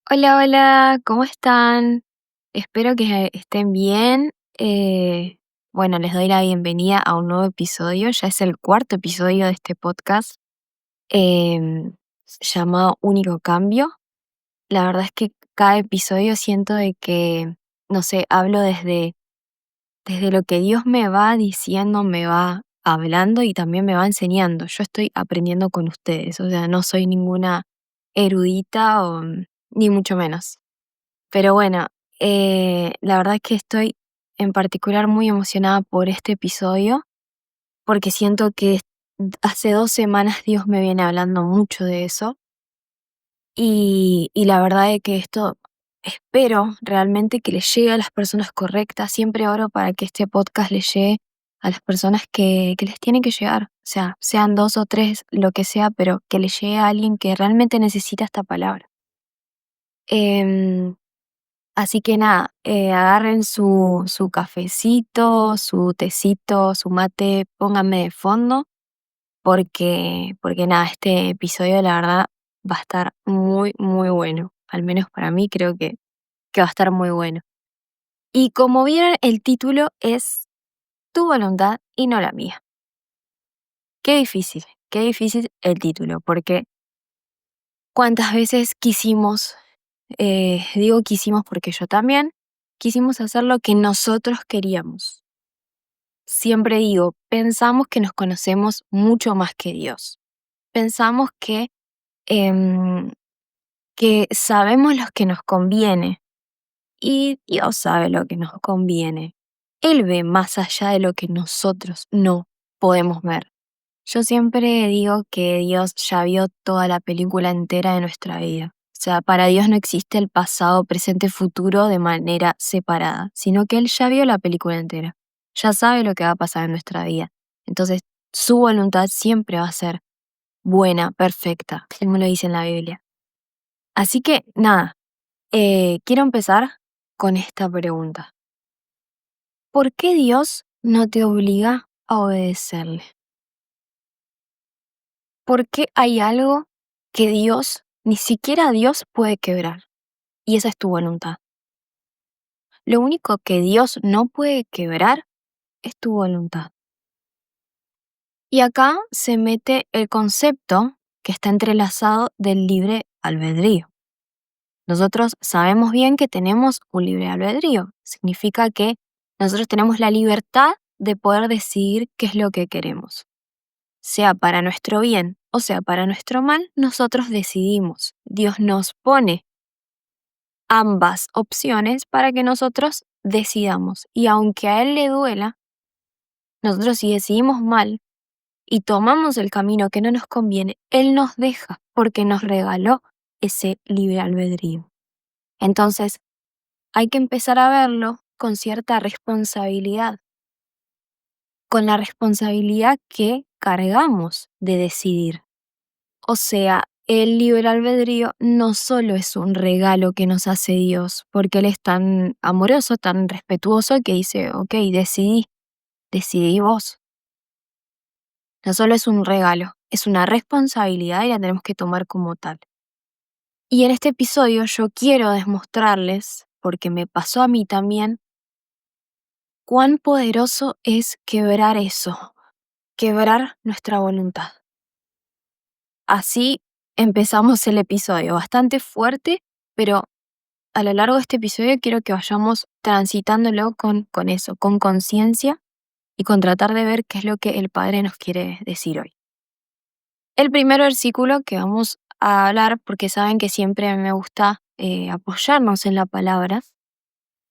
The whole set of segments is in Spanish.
Hola, hola, ¿cómo están? Espero que estén bien. Bueno, les doy la bienvenida a un nuevo episodio. Ya es el cuarto episodio de este podcast llamado Único Cambio. La verdad es que cada episodio siento de que, no sé, hablo desde lo que Dios me va diciendo, me va hablando y también me va enseñando. Yo estoy aprendiendo con ustedes, o sea, no soy ninguna erudita o ni mucho menos. Pero bueno, la verdad es que estoy en particular muy emocionada por este episodio, porque siento que hace 2 semanas Dios me viene hablando mucho de eso y la verdad es que esto espero realmente que le llegue a las personas correctas. Siempre oro para que este podcast le llegue a las personas que les tiene que llegar. O sea, sean dos o tres, lo que sea, pero que le llegue a alguien que realmente necesita esta palabra. Em, Así que nada, agarren su cafecito, su tecito, su mate, pónganme de fondo, porque nada, este episodio la verdad va a estar muy, muy bueno. Al menos para mí creo que va a estar muy bueno. Y como vieron, el título es Tu voluntad y no la mía. Qué difícil el título, porque cuántas veces quisimos, digo quisimos porque yo también, quisimos hacer lo que nosotros queríamos. Siempre digo, pensamos que nos conocemos mucho más que Dios. Pensamos em, que sabemos lo que nos conviene y Dios sabe lo que nos conviene. Él ve más allá de lo que nosotros no podemos ver. Yo siempre digo que Dios ya vio toda la película entera de nuestra vida. O sea, para Dios no existe el pasado, presente, futuro de manera separada, sino que Él ya vio la película entera. Ya sabe lo que va a pasar en nuestra vida. Entonces, su voluntad siempre va a ser buena, perfecta, como lo dice en la Biblia. Así que, nada, quiero empezar con esta pregunta. ¿Por qué Dios no te obliga a obedecerle? ¿Por qué hay algo que Dios, ni siquiera Dios puede quebrar? Y esa es tu voluntad. Lo único que Dios no puede quebrar es tu voluntad. Y acá se mete el concepto que está entrelazado del libre albedrío. Nosotros sabemos bien que tenemos un libre albedrío. Significa que nosotros tenemos la libertad de poder decidir qué es lo que queremos. Sea para nuestro bien o sea para nuestro mal, nosotros decidimos. Dios nos pone ambas opciones para que nosotros decidamos. Y aunque a Él le duela, nosotros si decidimos mal y tomamos el camino que no nos conviene, Él nos deja porque nos regaló ese libre albedrío. Entonces, hay que empezar a verlo con cierta responsabilidad, con la responsabilidad que cargamos de decidir. O sea, el libre albedrío no solo es un regalo que nos hace Dios, porque Él es tan amoroso, tan respetuoso que dice, ok, decidí vos. No solo es un regalo, es una responsabilidad y la tenemos que tomar como tal. Y en este episodio yo quiero demostrarles, porque me pasó a mí también, cuán poderoso es quebrar eso, quebrar nuestra voluntad. Así empezamos el episodio, bastante fuerte, pero a lo largo de este episodio quiero que vayamos transitándolo con eso, con conciencia y con tratar de ver qué es lo que el Padre nos quiere decir hoy. El primer versículo que vamos a hablar, porque saben que siempre me gusta apoyarnos en la palabra,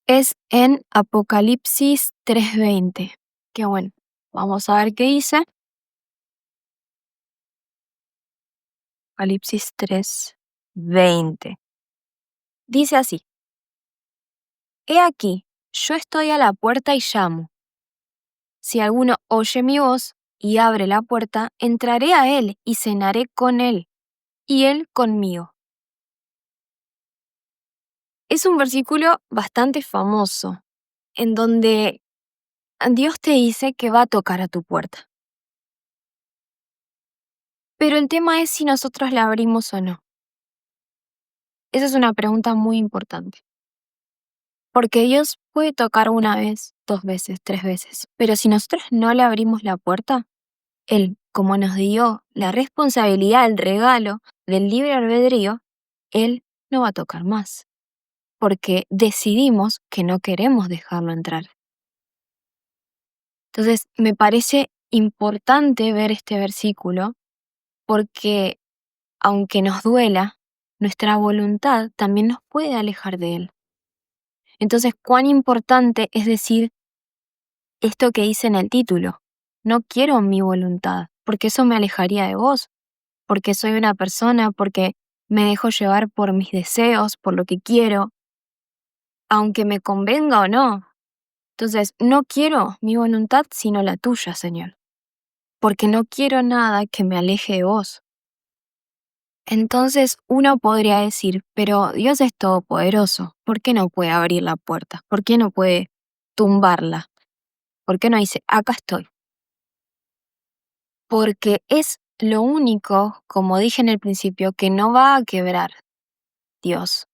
es en Apocalipsis 3:20. Que bueno, vamos a ver qué dice. Apocalipsis 3:20. Dice así: He aquí, yo estoy a la puerta y llamo. Si alguno oye mi voz y abre la puerta, entraré a él y cenaré con él, y él conmigo. Es un versículo bastante famoso, en donde Dios te dice que va a tocar a tu puerta. Pero el tema es si nosotros la abrimos o no. Esa es una pregunta muy importante, porque Dios puede tocar una vez, 2 veces, 3 veces, pero si nosotros no le abrimos la puerta, Él, como nos dio la responsabilidad, el regalo del libre albedrío, Él no va a tocar más, porque decidimos que no queremos dejarlo entrar. Entonces, me parece importante ver este versículo porque, aunque nos duela, nuestra voluntad también nos puede alejar de Él. Entonces, cuán importante es decir esto que dice en el título: no quiero mi voluntad, porque eso me alejaría de vos, porque soy una persona, porque me dejo llevar por mis deseos, por lo que quiero, aunque me convenga o no. Entonces, no quiero mi voluntad sino la tuya, Señor, porque no quiero nada que me aleje de vos. Entonces uno podría decir, pero Dios es todopoderoso, ¿por qué no puede abrir la puerta? ¿Por qué no puede tumbarla? ¿Por qué no dice, acá estoy? Porque es lo único, como dije en el principio, que no va a quebrar Dios.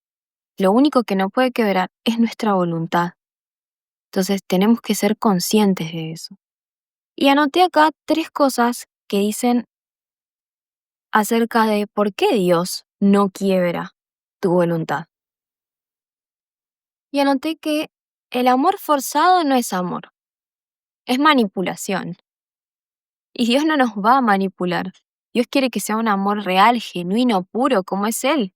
Lo único que no puede quebrar es nuestra voluntad. Entonces tenemos que ser conscientes de eso. Y anoté acá 3 cosas que dicen acerca de por qué Dios no quiebra tu voluntad. Y anoté que el amor forzado no es amor, es manipulación. Y Dios no nos va a manipular. Dios quiere que sea un amor real, genuino, puro, como es Él.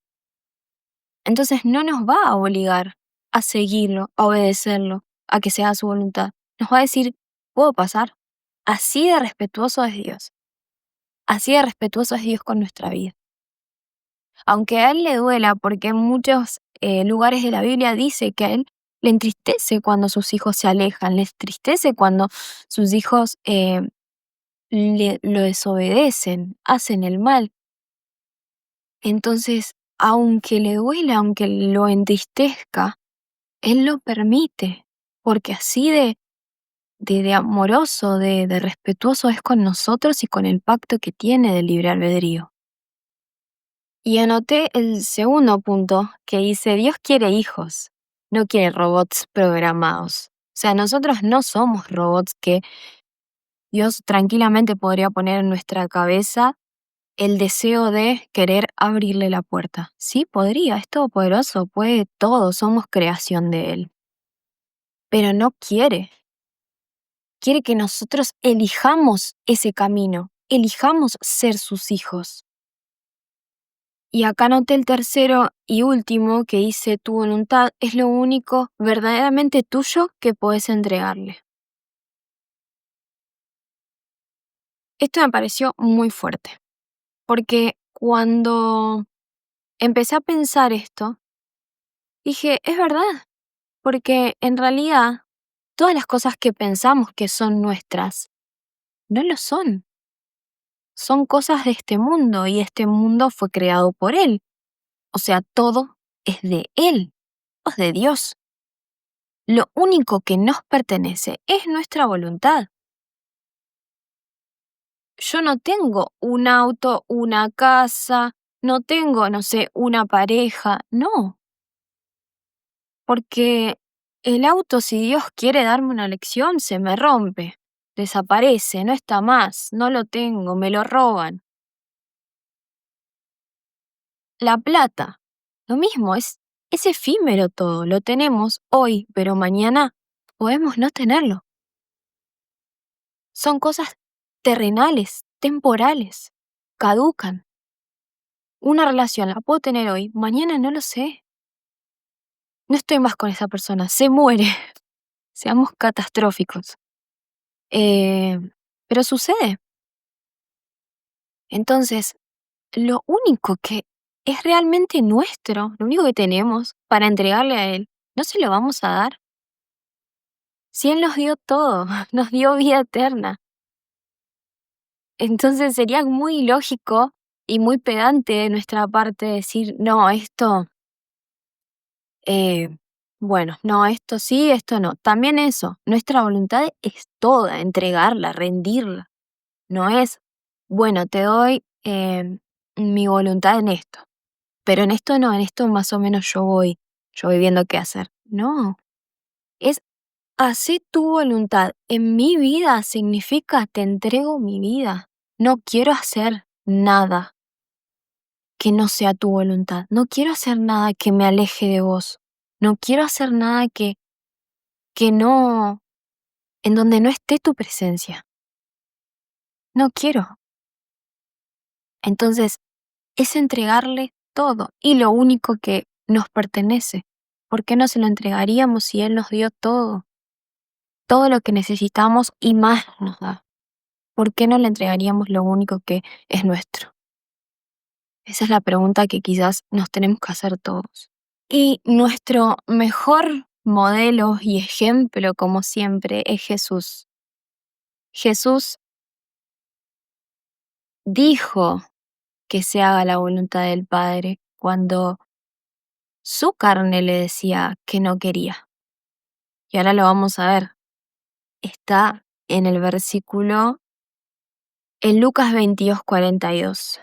Entonces no nos va a obligar a seguirlo, a obedecerlo, a que sea su voluntad. Nos va a decir, ¿puedo pasar? Así de respetuoso es Dios. Así de respetuoso es Dios con nuestra vida. Aunque a Él le duela, porque en muchos lugares de la Biblia dice que a Él le entristece cuando sus hijos se alejan, le entristece cuando sus hijos lo desobedecen, hacen el mal. Entonces, aunque le duela, aunque lo entristezca, Él lo permite, porque así de amoroso, de respetuoso es con nosotros y con el pacto que tiene del libre albedrío. Y anoté el segundo punto que dice, Dios quiere hijos, no quiere robots programados. O sea, nosotros no somos robots que Dios tranquilamente podría poner en nuestra cabeza el deseo de querer abrirle la puerta. Sí, podría, es todopoderoso, puede todo, somos creación de Él. Pero no quiere. Quiere que nosotros elijamos ese camino, elijamos ser sus hijos. Y acá anoté el tercero y último que dice, tu voluntad es lo único verdaderamente tuyo que puedes entregarle. Esto me pareció muy fuerte, porque cuando empecé a pensar esto, dije, es verdad, porque en realidad todas las cosas que pensamos que son nuestras, no lo son. Son cosas de este mundo y este mundo fue creado por Él. O sea, todo es de Él, es de Dios. Lo único que nos pertenece es nuestra voluntad. Yo no tengo un auto, una casa, no tengo, no sé, una pareja, no. Porque el auto, si Dios quiere darme una lección, se me rompe, desaparece, no está más, no lo tengo, me lo roban. La plata, lo mismo, es efímero todo, lo tenemos hoy, pero mañana podemos no tenerlo. Son cosas terrenales, temporales, caducan. Una relación la puedo tener hoy, mañana no lo sé. No estoy más con esa persona, se muere. Seamos catastróficos. Eh, pero sucede. Entonces, lo único que es realmente nuestro, lo único que tenemos para entregarle a Él, no se lo vamos a dar. Si Él nos dio todo, nos dio vida eterna. Entonces sería muy ilógico y muy pedante de nuestra parte decir, no, esto, bueno, no, esto sí, esto no. También eso, nuestra voluntad es toda, entregarla, rendirla. No es, bueno, te doy mi voluntad en esto. Pero en esto no, en esto más o menos yo voy viendo qué hacer. No, es hacé tu voluntad. En mi vida significa te entrego mi vida. No quiero hacer nada que no sea tu voluntad. No quiero hacer nada que me aleje de vos. No quiero hacer nada que no, en donde no esté tu presencia. No quiero. Entonces, es entregarle todo y lo único que nos pertenece. ¿Por qué no se lo entregaríamos si Él nos dio todo? Todo lo que necesitamos y más nos da. ¿Por qué no le entregaríamos lo único que es nuestro? Esa es la pregunta que quizás nos tenemos que hacer todos. Y nuestro mejor modelo y ejemplo, como siempre, es Jesús. Jesús dijo que se haga la voluntad del Padre cuando su carne le decía que no quería. Y ahora lo vamos a ver. Está en el versículo, en Lucas 22:42.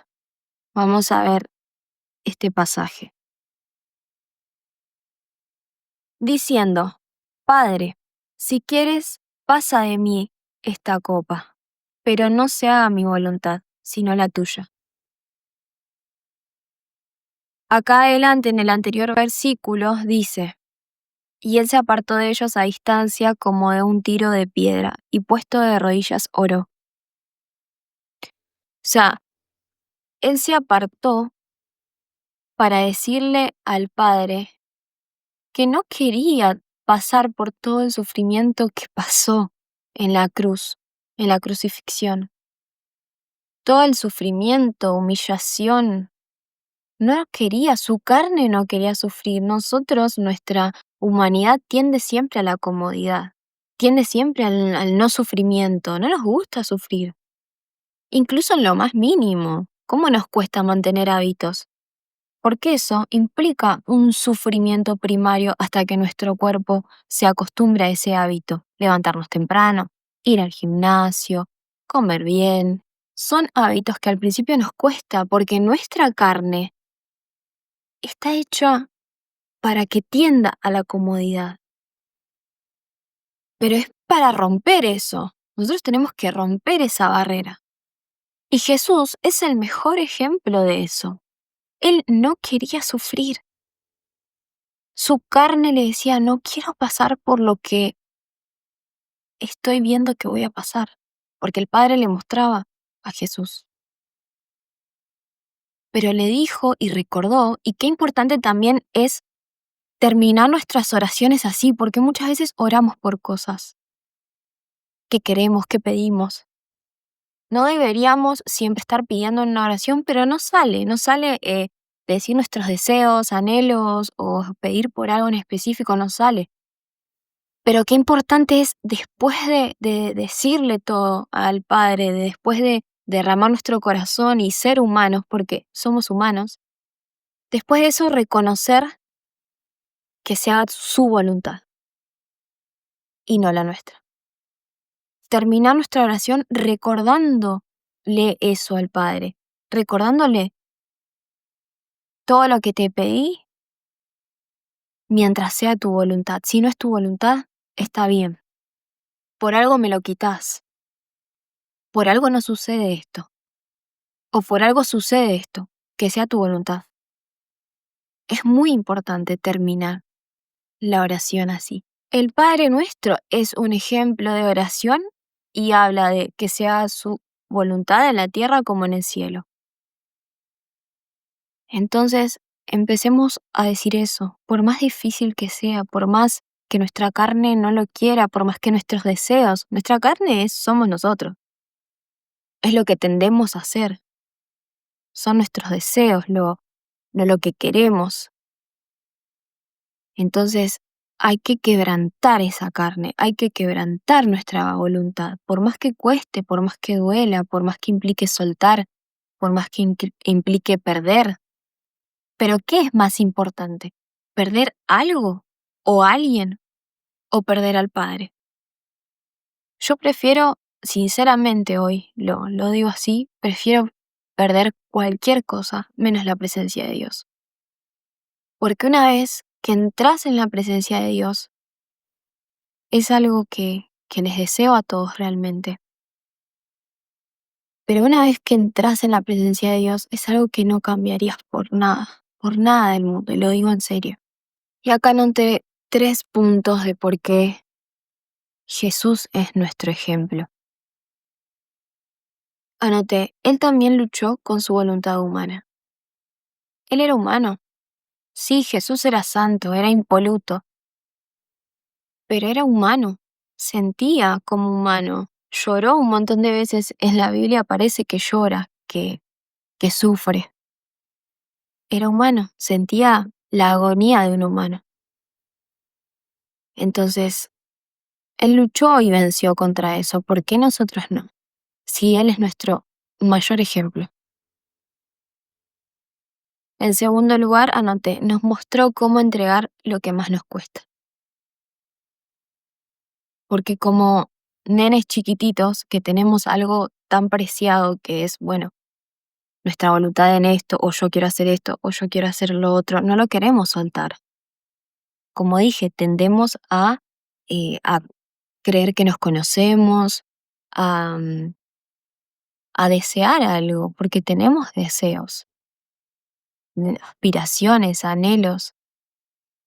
Vamos a ver este pasaje. Diciendo, Padre, si quieres, pasa de mí esta copa, pero no se haga mi voluntad, sino la tuya. Acá adelante, en el anterior versículo, dice, y él se apartó de ellos a distancia como de un tiro de piedra, y puesto de rodillas oró. O sea, él se apartó para decirle al Padre que no quería pasar por todo el sufrimiento que pasó en la cruz, en la crucifixión. Todo el sufrimiento, humillación, no quería, su carne no quería sufrir. Nosotros, nuestra humanidad tiende siempre a la comodidad, tiende siempre al no sufrimiento, no nos gusta sufrir, incluso en lo más mínimo. ¿Cómo nos cuesta mantener hábitos? Porque eso implica un sufrimiento primario hasta que nuestro cuerpo se acostumbre a ese hábito. Levantarnos temprano, ir al gimnasio, comer bien. Son hábitos que al principio nos cuesta porque nuestra carne está hecha para que tienda a la comodidad. Pero es para romper eso. Nosotros tenemos que romper esa barrera. Y Jesús es el mejor ejemplo de eso. Él no quería sufrir. Su carne le decía, no quiero pasar por lo que estoy viendo que voy a pasar, porque el Padre le mostraba a Jesús. Pero le dijo y recordó, y qué importante también es terminar nuestras oraciones así, porque muchas veces oramos por cosas que queremos, que pedimos. No deberíamos siempre estar pidiendo en una oración, pero no sale decir nuestros deseos, anhelos o pedir por algo en específico, no sale. Pero qué importante es después de decirle todo al Padre, después de derramar nuestro corazón y ser humanos, porque somos humanos, después de eso reconocer que se haga su voluntad y no la nuestra. Terminar nuestra oración recordándole eso al Padre, recordándole todo lo que te pedí mientras sea tu voluntad. Si no es tu voluntad, está bien. Por algo me lo quitas. Por algo no sucede esto. O por algo sucede esto, que sea tu voluntad. Es muy importante terminar la oración así. El Padre Nuestro es un ejemplo de oración y habla de que sea su voluntad en la tierra como en el cielo. Entonces, empecemos a decir eso, por más difícil que sea, por más que nuestra carne no lo quiera, por más que nuestros deseos, nuestra carne somos nosotros, es lo que tendemos a hacer, son nuestros deseos, no lo que queremos. Entonces, hay que quebrantar esa carne, hay que quebrantar nuestra voluntad, por más que cueste, por más que duela, por más que implique soltar, por más que implique perder. Pero ¿qué es más importante? ¿Perder algo o alguien o perder al Padre? Yo prefiero, sinceramente hoy, lo digo así, prefiero perder cualquier cosa menos la presencia de Dios. Porque una vez que entras en la presencia de Dios, es algo que les deseo a todos realmente. Pero una vez que entras en la presencia de Dios, es algo que no cambiarías por nada del mundo, y lo digo en serio. Y acá anoté 3 puntos de por qué Jesús es nuestro ejemplo. Anoté, Él también luchó con su voluntad humana. Él era humano. Sí, Jesús era santo, era impoluto, pero era humano. Sentía como humano. Lloró un montón de veces. En la Biblia parece que llora, que sufre. Era humano, sentía la agonía de un humano. Entonces, Él luchó y venció contra eso. ¿Por qué nosotros no? Si Él es nuestro mayor ejemplo. En segundo lugar, anoté, nos mostró cómo entregar lo que más nos cuesta. Porque como nenes chiquititos que tenemos algo tan preciado que es, bueno, nuestra voluntad en esto, o yo quiero hacer esto, o yo quiero hacer lo otro, no lo queremos soltar. Como dije, tendemos a creer que nos conocemos, a, a desear algo, porque tenemos deseos, aspiraciones, anhelos.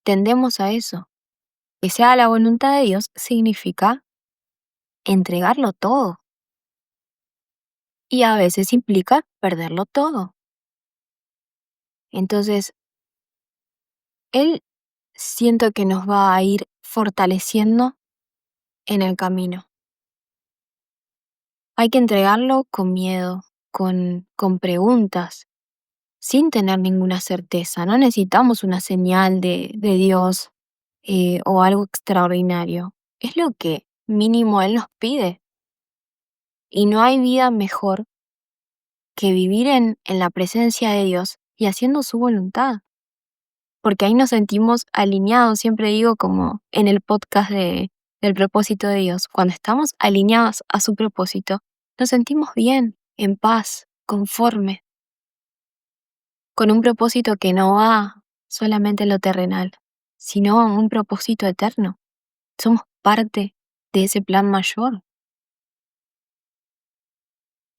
Tendemos a eso. Que sea la voluntad de Dios significa entregarlo todo. Y a veces implica perderlo todo. Entonces, Él siento que nos va a ir fortaleciendo en el camino. Hay que entregarlo con miedo, con preguntas, sin tener ninguna certeza. No necesitamos una señal de Dios o algo extraordinario. Es lo que mínimo Él nos pide. Y no hay vida mejor que vivir en la presencia de Dios y haciendo su voluntad. Porque ahí nos sentimos alineados, siempre digo como en el podcast del propósito de Dios, cuando estamos alineados a su propósito, nos sentimos bien, en paz, conforme, con un propósito que no va solamente en lo terrenal, sino un propósito eterno. Somos parte de ese plan mayor.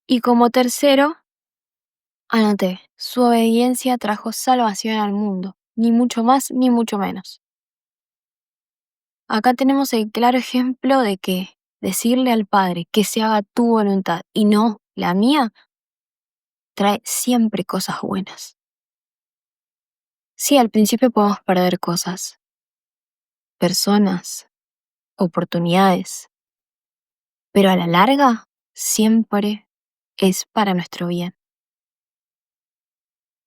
Y como tercero, anoté, su obediencia trajo salvación al mundo, ni mucho más ni mucho menos. Acá tenemos el claro ejemplo de que decirle al Padre que se haga tu voluntad y no la mía trae siempre cosas buenas. Sí, al principio podemos perder cosas, personas, oportunidades, pero a la larga siempre es para nuestro bien.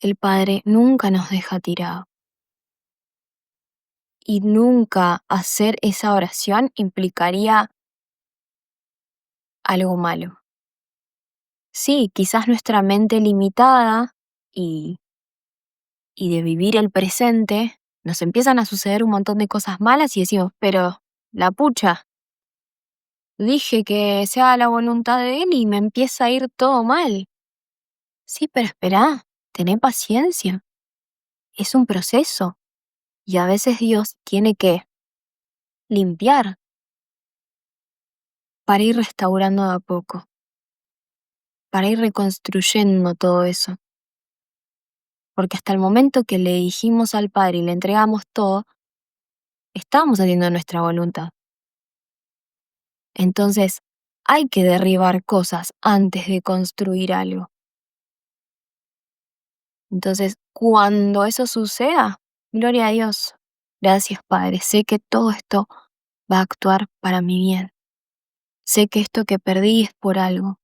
El Padre nunca nos deja tirados y nunca hacer esa oración implicaría algo malo. Sí, quizás nuestra mente limitada y de vivir el presente, nos empiezan a suceder un montón de cosas malas y decimos, pero la pucha, dije que sea la voluntad de Él y me empieza a ir todo mal. Sí, pero esperá, tené paciencia. Es un proceso y a veces Dios tiene que limpiar para ir restaurando de a poco, para ir reconstruyendo todo eso. Porque hasta el momento que le dijimos al Padre y le entregamos todo, estábamos haciendo nuestra voluntad. Entonces, hay que derribar cosas antes de construir algo. Entonces, cuando eso suceda, gloria a Dios. Gracias, Padre. Sé que todo esto va a actuar para mi bien. Sé que esto que perdí es por algo.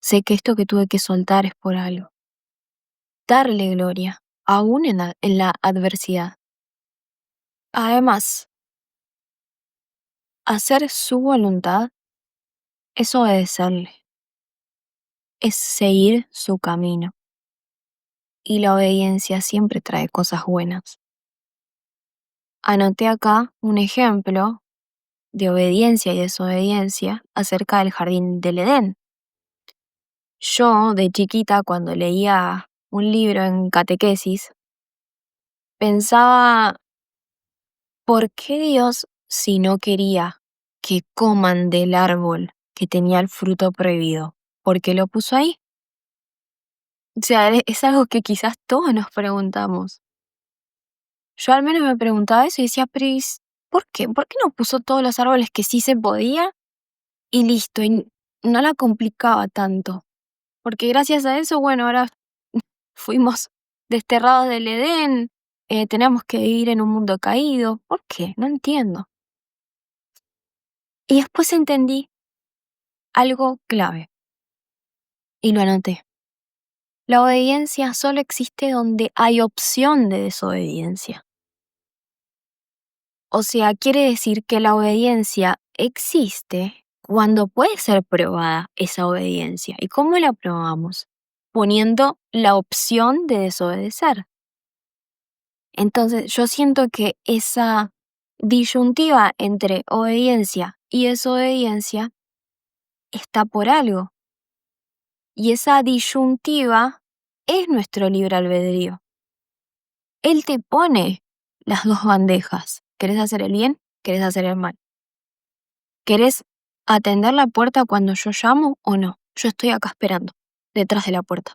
Sé que esto que tuve que soltar es por algo. Darle gloria, aún en la adversidad. Además, hacer su voluntad es obedecerle, es seguir su camino. Y la obediencia siempre trae cosas buenas. Anoté acá un ejemplo de obediencia y desobediencia acerca del jardín del Edén. Yo, de chiquita, cuando leía un libro en catequesis, pensaba, ¿por qué Dios, si no quería que coman del árbol que tenía el fruto prohibido, por qué lo puso ahí? O sea, es algo que quizás todos nos preguntamos. Yo al menos me preguntaba eso y decía, pero ¿por qué? ¿Por qué no puso todos los árboles que sí se podía y listo? Y no la complicaba tanto. Porque gracias a eso, bueno, ahora fuimos desterrados del Edén, tenemos que vivir en un mundo caído. ¿Por qué? No entiendo. Y después entendí algo clave y lo anoté. La obediencia solo existe donde hay opción de desobediencia. O sea, quiere decir que la obediencia existe cuando puede ser probada esa obediencia. ¿Y cómo la probamos? Poniendo la opción de desobedecer. Entonces, yo siento que esa disyuntiva entre obediencia y desobediencia está por algo. Y esa disyuntiva es nuestro libre albedrío. Él te pone las dos bandejas. ¿Querés hacer el bien? ¿Querés hacer el mal? ¿Querés atender la puerta cuando yo llamo o no? Yo estoy acá esperando, detrás de la puerta.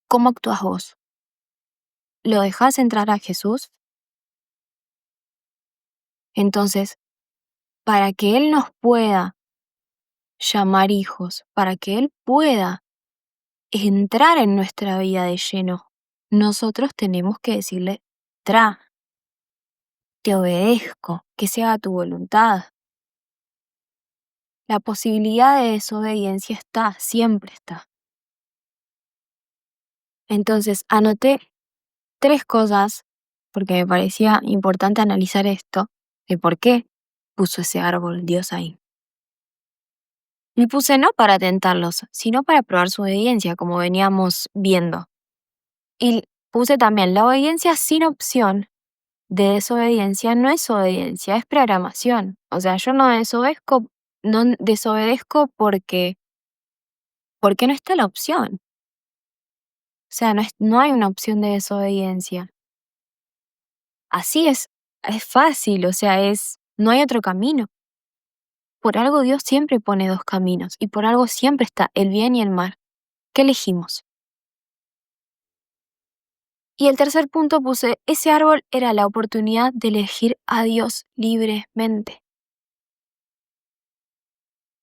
¿Cómo actúas vos? ¿Lo dejás entrar a Jesús? Entonces, para que Él nos pueda llamar hijos, para que Él pueda entrar en nuestra vida de lleno, nosotros tenemos que decirle, te obedezco, que se haga tu voluntad. La posibilidad de desobediencia está, siempre está. Entonces, anoté 3 cosas, porque me parecía importante analizar esto, de por qué puso ese árbol Dios ahí. Y puse no para tentarlos, sino para probar su obediencia, como veníamos viendo. Y puse también la obediencia sin opción de desobediencia no es obediencia, es programación. O sea, yo no desobedezco porque no está la opción. O sea, no hay una opción de desobediencia. Así es fácil, o sea, no hay otro camino. Por algo Dios siempre pone dos caminos y por algo siempre está el bien y el mal. ¿Qué elegimos? Y el tercer punto puse, ese árbol era la oportunidad de elegir a Dios libremente.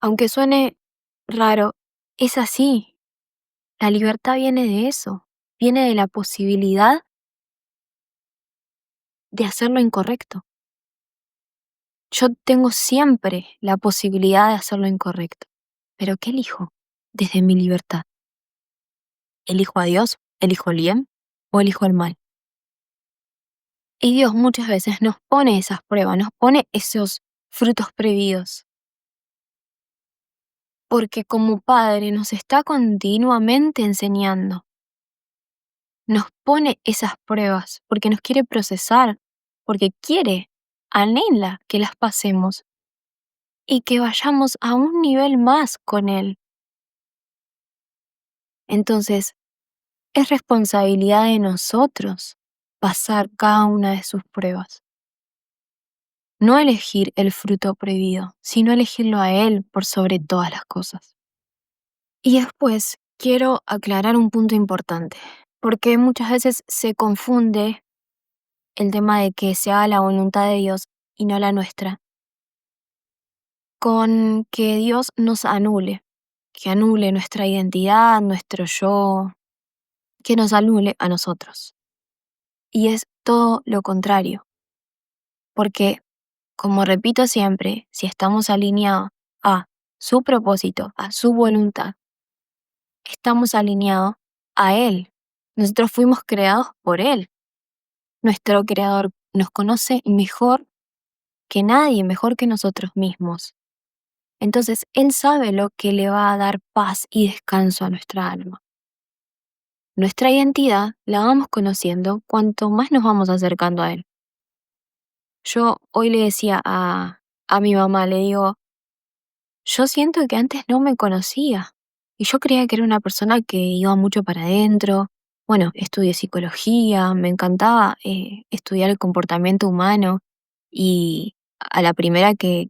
Aunque suene raro, es así. La libertad viene de eso, viene de la posibilidad de hacer lo incorrecto. Yo tengo siempre la posibilidad de hacer lo incorrecto. ¿Pero qué elijo? Desde mi libertad. ¿Elijo a Dios? ¿Elijo el bien? ¿O elijo el mal? Y Dios muchas veces nos pone esas pruebas, nos pone esos frutos prohibidos. Porque como Padre nos está continuamente enseñando. Nos pone esas pruebas porque nos quiere procesar, porque anhela que las pasemos y que vayamos a un nivel más con Él. Entonces, es responsabilidad de nosotros pasar cada una de sus pruebas. No elegir el fruto prohibido, sino elegirlo a Él por sobre todas las cosas. Y después quiero aclarar un punto importante, porque muchas veces se confunde el tema de que se haga la voluntad de Dios y no la nuestra, con que Dios nos anule, que anule nuestra identidad, nuestro yo, que nos anule a nosotros. Y es todo lo contrario, porque, como repito siempre, si estamos alineados a su propósito, a su voluntad, estamos alineados a Él. Nosotros fuimos creados por Él. Nuestro Creador nos conoce mejor que nadie, mejor que nosotros mismos. Entonces, Él sabe lo que le va a dar paz y descanso a nuestra alma. Nuestra identidad la vamos conociendo cuanto más nos vamos acercando a Él. Yo hoy le decía a mi mamá, le digo, yo siento que antes no me conocía y yo creía que era una persona que iba mucho para adentro, Bueno, estudié psicología, me encantaba estudiar el comportamiento humano y a la primera que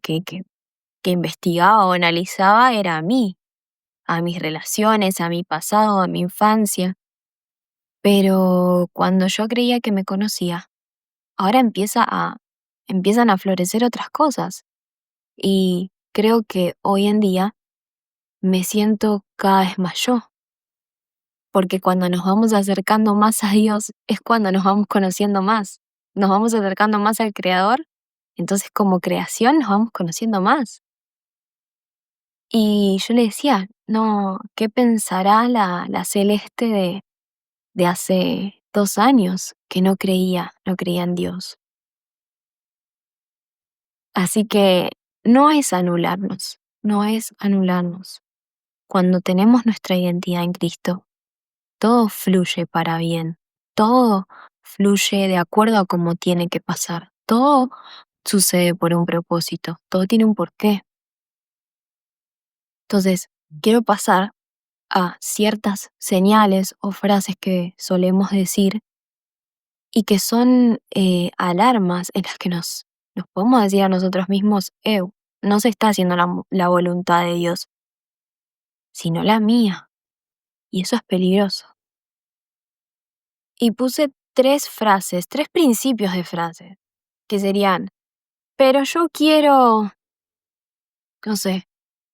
investigaba o analizaba era a mí, a mis relaciones, a mi pasado, a mi infancia. Pero cuando yo creía que me conocía, ahora empiezan a florecer otras cosas. Y creo que hoy en día me siento cada vez más yo, porque cuando nos vamos acercando más a Dios es cuando nos vamos conociendo más. Nos vamos acercando más al Creador, entonces como creación nos vamos conociendo más. Y yo le decía, no, ¿qué pensará la Celeste de hace 2 años que no creía en Dios? Así que no es anularnos, no es anularnos. Cuando tenemos nuestra identidad en Cristo, todo fluye para bien, todo fluye de acuerdo a cómo tiene que pasar, todo sucede por un propósito, todo tiene un porqué. Entonces, quiero pasar a ciertas señales o frases que solemos decir y que son alarmas en las que nos podemos decir a nosotros mismos, no se está haciendo la voluntad de Dios, sino la mía, y eso es peligroso. Y puse 3 frases, 3 principios de frases, que serían, pero yo quiero, no sé,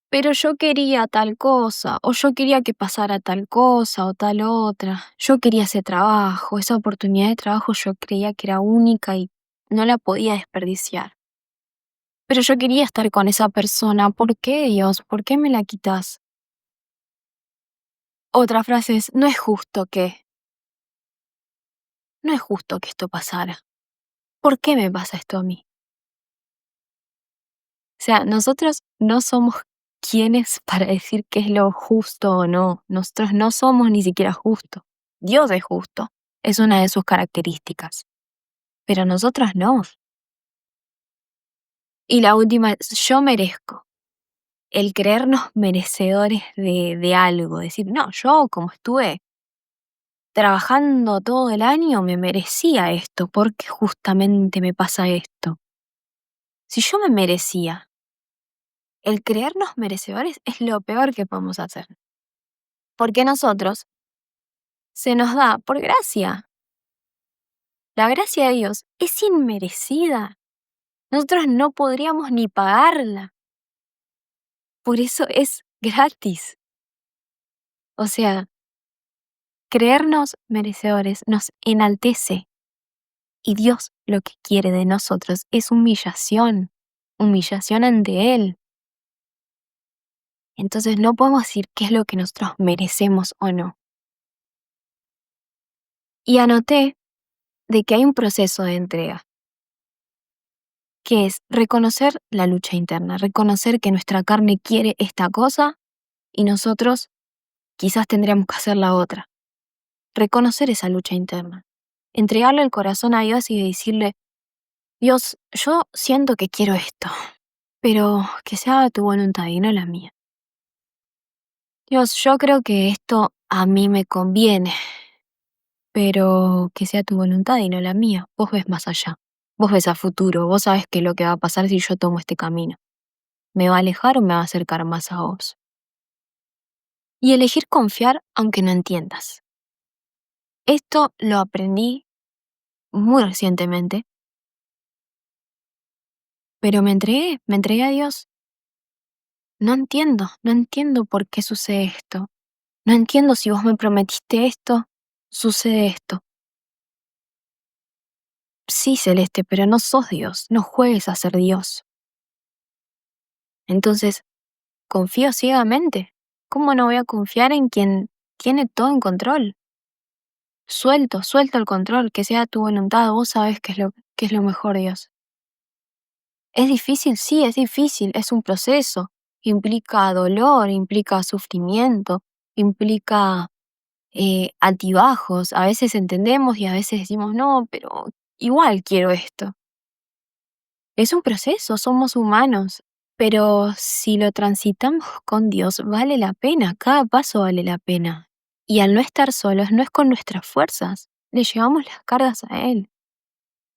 pero yo quería tal cosa, o yo quería que pasara tal cosa o tal otra, yo quería ese trabajo, esa oportunidad de trabajo yo creía que era única y no la podía desperdiciar. Pero yo quería estar con esa persona, ¿por qué Dios? ¿Por qué me la quitas? Otra frase es, no es justo que esto pasara. ¿Por qué me pasa esto a mí? O sea, nosotros no somos quienes para decir qué es lo justo o no. Nosotros no somos ni siquiera justos. Dios es justo. Es una de sus características. Pero nosotros no. Y la última es yo merezco. El creernos merecedores de algo. Decir, no, yo como estuve trabajando todo el año me merecía esto. ¿Por qué justamente me pasa esto? Si yo me merecía, el creernos merecedores es lo peor que podemos hacer. Porque nosotros se nos da por gracia. La gracia de Dios es inmerecida. Nosotros no podríamos ni pagarla. Por eso es gratis. O sea, creernos merecedores nos enaltece. Y Dios lo que quiere de nosotros es humillación ante Él. Entonces no podemos decir qué es lo que nosotros merecemos o no. Y anoté de que hay un proceso de entrega, que es reconocer la lucha interna, reconocer que nuestra carne quiere esta cosa y nosotros quizás tendríamos que hacer la otra. Reconocer esa lucha interna, entregarle el corazón a Dios y decirle, Dios, yo siento que quiero esto, pero que se haga tu voluntad y no la mía. Dios, yo creo que esto a mí me conviene, pero que sea tu voluntad y no la mía. Vos ves más allá, vos ves a futuro, vos sabés qué es lo que va a pasar si yo tomo este camino. ¿Me va a alejar o me va a acercar más a vos? Y elegir confiar aunque no entiendas. Esto lo aprendí muy recientemente, pero me entregué a Dios. No entiendo por qué sucede esto. No entiendo si vos me prometiste esto, sucede esto. Sí, Celeste, pero no sos Dios, no juegues a ser Dios. Entonces, confío ciegamente. ¿Cómo no voy a confiar en quien tiene todo en control? Suelto el control, que sea tu voluntad, vos sabés qué es lo mejor, Dios. ¿Es difícil? Sí, es difícil, es un proceso. Implica dolor, implica sufrimiento, implica altibajos. A veces entendemos y a veces decimos, no, pero igual quiero esto. Es un proceso, somos humanos, pero si lo transitamos con Dios, vale la pena, cada paso vale la pena. Y al no estar solos, no es con nuestras fuerzas, le llevamos las cargas a Él.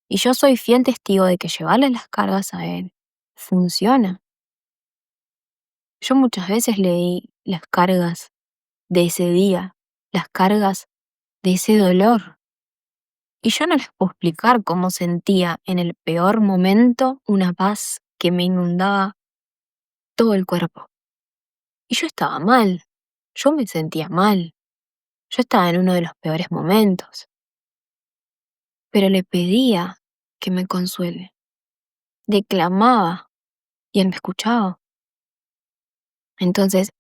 Y yo soy fiel testigo de que llevarle las cargas a Él funciona. Yo muchas veces le di las cargas de ese día, las cargas de ese dolor. Y yo no les puedo explicar cómo sentía en el peor momento una paz que me inundaba todo el cuerpo. Y yo estaba mal, yo me sentía mal, yo estaba en uno de los peores momentos, pero le pedía que me consuele, le clamaba y él me escuchaba. Entonces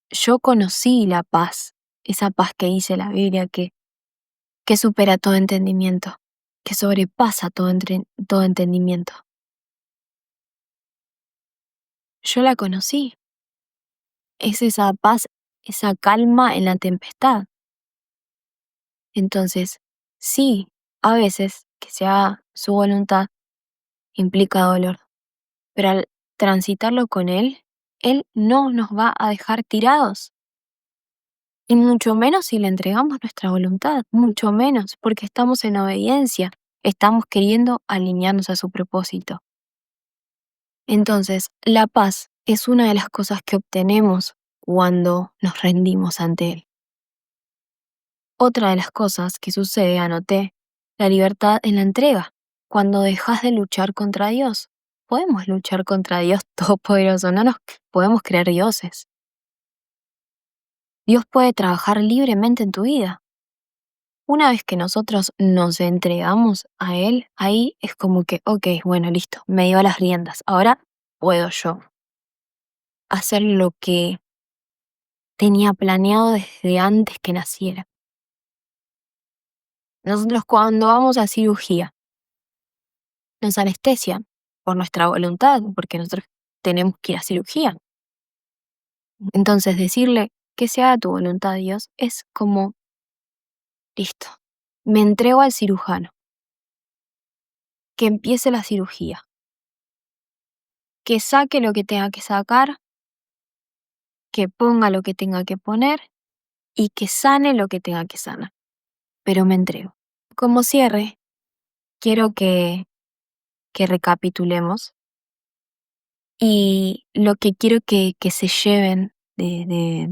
yo conocí la paz, esa paz que dice la Biblia que supera todo entendimiento, que sobrepasa todo entendimiento. Yo la conocí, es esa paz, esa calma en la tempestad. Entonces, sí, a veces que se haga su voluntad implica dolor, pero al transitarlo con Él no nos va a dejar tirados. Y mucho menos si le entregamos nuestra voluntad, mucho menos, porque estamos en obediencia, estamos queriendo alinearnos a su propósito. Entonces, la paz es una de las cosas que obtenemos cuando nos rendimos ante Él. Otra de las cosas que sucede, anoté, la libertad en la entrega. Cuando dejas de luchar contra Dios, podemos luchar contra Dios Todopoderoso, no nos podemos creer dioses. Dios puede trabajar libremente en tu vida. Una vez que nosotros nos entregamos a Él, ahí es como que, ok, bueno, listo, me dio las riendas. Ahora puedo yo hacer lo que tenía planeado desde antes que naciera. Nosotros cuando vamos a cirugía, nos anestesian por nuestra voluntad, porque nosotros tenemos que ir a cirugía. Entonces decirle que se haga tu voluntad, Dios, es como, listo, me entrego al cirujano, que empiece la cirugía, que saque lo que tenga que sacar, que ponga lo que tenga que poner y que sane lo que tenga que sanar. Pero me entrego. Como cierre, quiero que recapitulemos y lo que quiero que se lleven de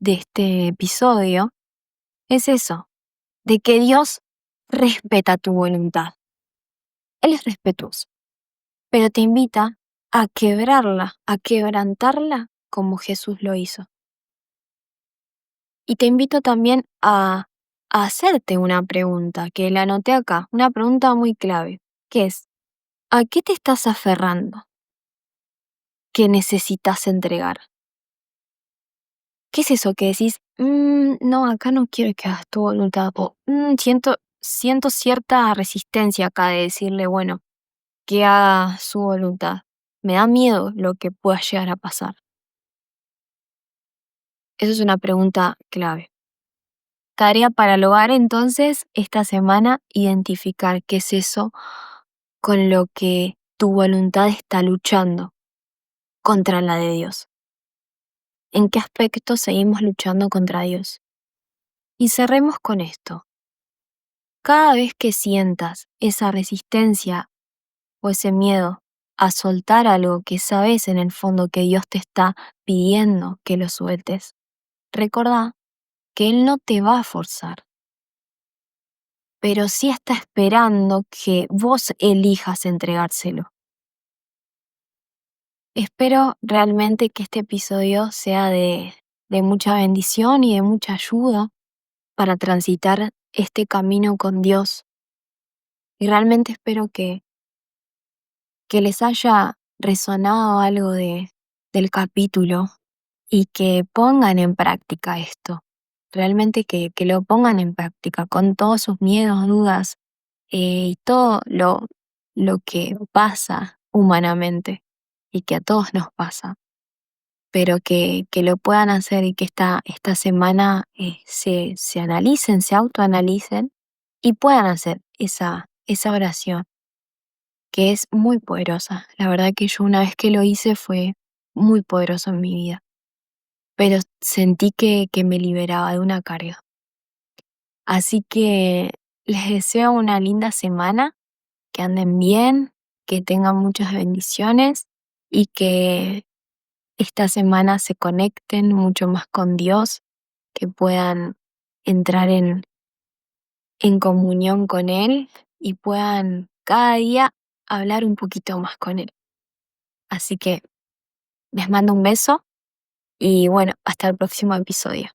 este episodio es eso, de que Dios respeta tu voluntad. Él es respetuoso, pero te invita a quebrarla, a quebrantarla como Jesús lo hizo. Y te invito también a hacerte una pregunta, que la anoté acá, una pregunta muy clave, que es, ¿a qué te estás aferrando que necesitas entregar? ¿Qué es eso que decís? No, acá no quiero que hagas tu voluntad. O siento cierta resistencia acá de decirle, bueno, que haga su voluntad. Me da miedo lo que pueda llegar a pasar. Esa es una pregunta clave. Tarea para el hogar entonces, esta semana, identificar qué es eso con lo que tu voluntad está luchando contra la de Dios. ¿En qué aspecto seguimos luchando contra Dios? Y cerremos con esto. Cada vez que sientas esa resistencia o ese miedo a soltar algo que sabes en el fondo que Dios te está pidiendo que lo sueltes, recordá que Él no te va a forzar, pero sí está esperando que vos elijas entregárselo. Espero realmente que este episodio sea de mucha bendición y de mucha ayuda para transitar este camino con Dios. Y realmente espero que les haya resonado algo del capítulo y que pongan en práctica esto. Realmente que lo pongan en práctica con todos sus miedos, dudas y todo lo que pasa humanamente y que a todos nos pasa, pero que lo puedan hacer y que esta semana se analicen, se autoanalicen y puedan hacer esa oración que es muy poderosa. La verdad que yo una vez que lo hice fue muy poderoso en mi vida. pero sentí que me liberaba de una carga. Así que les deseo una linda semana, que anden bien, que tengan muchas bendiciones y que esta semana se conecten mucho más con Dios, que puedan entrar en comunión con Él y puedan cada día hablar un poquito más con Él. Así que les mando un beso y bueno, hasta el próximo episodio.